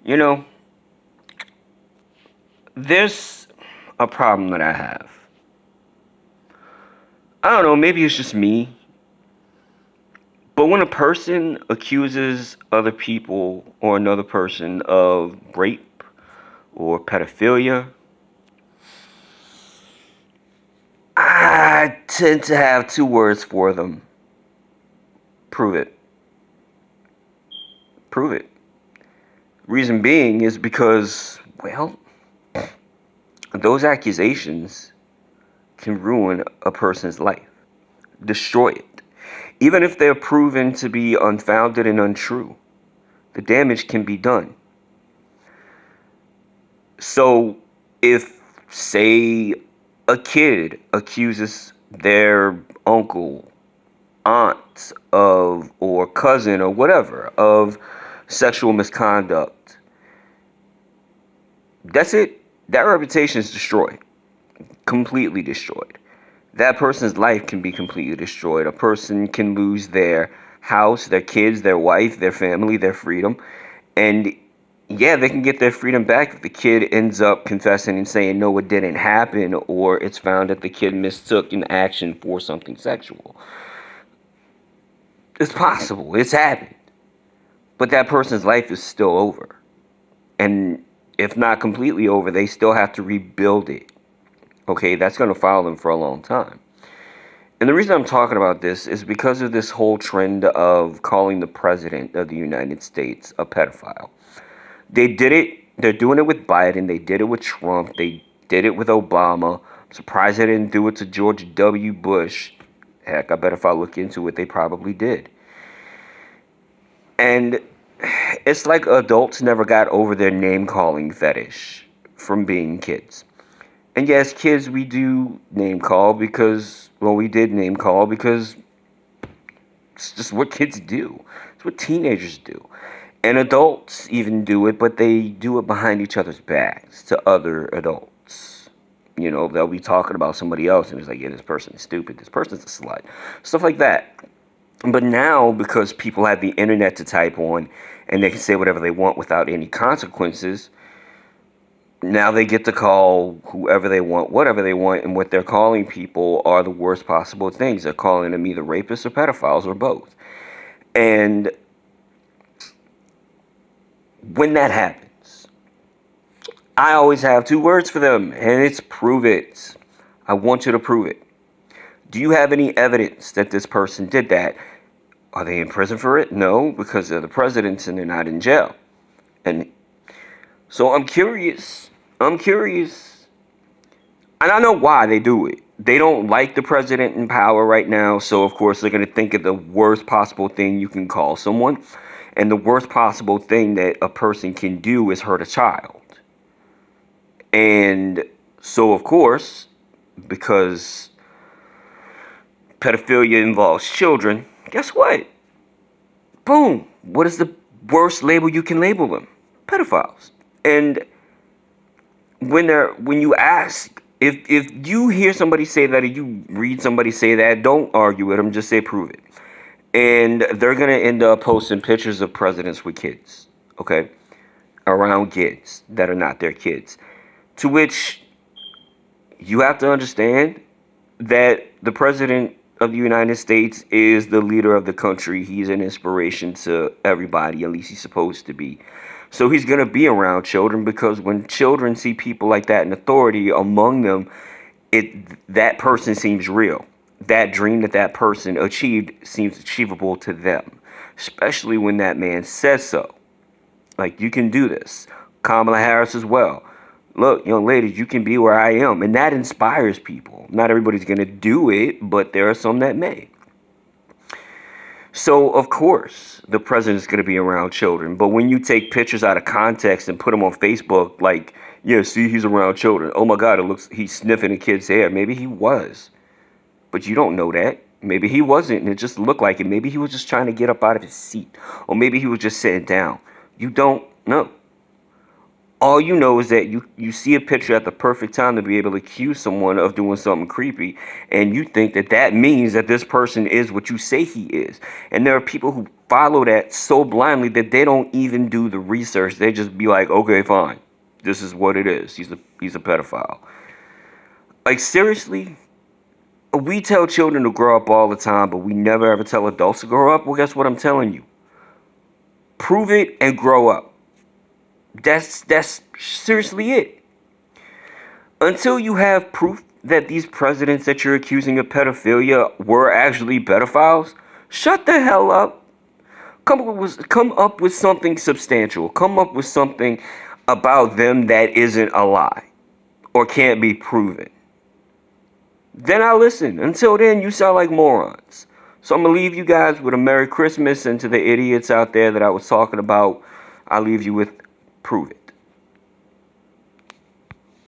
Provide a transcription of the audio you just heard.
You know, there's a problem that I have. I don't know, maybe it's just me, but when a person accuses other people or another person of rape or pedophilia, I tend to have two words for them. Prove it. Prove it. Reason being is because, well, those accusations can ruin a person's life, destroy it. Even if they're proven to be unfounded and untrue, the damage can be done. So, if, say, a kid accuses their uncle, aunt of, or cousin, or whatever, of sexual misconduct, that's it. That reputation is destroyed, completely destroyed. That person's life can be completely destroyed. A person can lose their house, their kids, their wife, their family, their freedom. And yeah, they can get their freedom back if the kid ends up confessing and saying, no, it didn't happen, or it's found that the kid mistook an action for something sexual. It's possible. It's happened. But that person's life is still over. And if not completely over, they still have to rebuild it. Okay, that's going to follow them for a long time. And the reason I'm talking about this is because of this whole trend of calling the president of the United States a pedophile. They did it, they're doing it with Biden, they did it with Trump, they did it with Obama. I'm surprised they didn't do it to George W. Bush. Heck, I bet if I look into it, they probably did. And it's like adults never got over their name calling fetish from being kids. And yes, kids, we do name call because, well, we did name call because it's just what kids do. It's what teenagers do. And adults even do it, but they do it behind each other's backs to other adults. You know, they'll be talking about somebody else and it's like, yeah, this person is stupid. This person's a slut. Stuff like that. But now, because people have the internet to type on and they can say whatever they want without any consequences, now they get to call whoever they want, whatever they want, and what they're calling people are the worst possible things. They're calling them either rapists or pedophiles or both. And when that happens, I always have two words for them, and it's prove it. I want you to prove it. Do you have any evidence that this person did that? Are they in prison for it? No, because they're the presidents and they're not in jail. And so I'm curious. I'm curious. And I know why they do it. They don't like the president in power right now, so of course they're going to think of the worst possible thing you can call someone. And the worst possible thing that a person can do is hurt a child. And so, of course, because pedophilia involves children, guess what? Boom. What is the worst label you can label them? Pedophiles. And when you ask, if you hear somebody say that or you read somebody say that, don't argue with them, just say prove it. And they're going to end up posting pictures of presidents with kids, okay, around kids that are not their kids. To which you have to understand that the president of the United States is the leader of the country. He's an inspiration to everybody, at least he's supposed to be. So he's going to be around children because when children see people like that in authority among them, that person seems real. That dream that that person achieved seems achievable to them, especially when that man says so. Like, you can do this. Kamala Harris as well. Look, young ladies, you can be where I am. And that inspires people. Not everybody's going to do it, but there are some that may. So, of course, the president's going to be around children. But when you take pictures out of context and put them on Facebook, like, yeah, see, he's around children. Oh my God, it looks he's sniffing a kid's hair. Maybe he was. But you don't know that. Maybe he wasn't, and it just looked like it. Maybe he was just trying to get up out of his seat. Or maybe he was just sitting down. You don't know. All you know is that you see a picture at the perfect time to be able to accuse someone of doing something creepy, and you think that that means that this person is what you say he is. And there are people who follow that so blindly that they don't even do the research. They just be like, okay, fine, this is what it is. He's a pedophile. Like, seriously? We tell children to grow up all the time, but we never ever tell adults to grow up. Well, guess what I'm telling you? Prove it and grow up. That's seriously it. Until you have proof that these presidents that you're accusing of pedophilia were actually pedophiles, shut the hell up. Come up with something substantial. Come up with something about them that isn't a lie or can't be proven. Then I listen. Until then, you sound like morons. So I'm going to leave you guys with a Merry Christmas, and to the idiots out there that I was talking about, I'll leave you with prove it.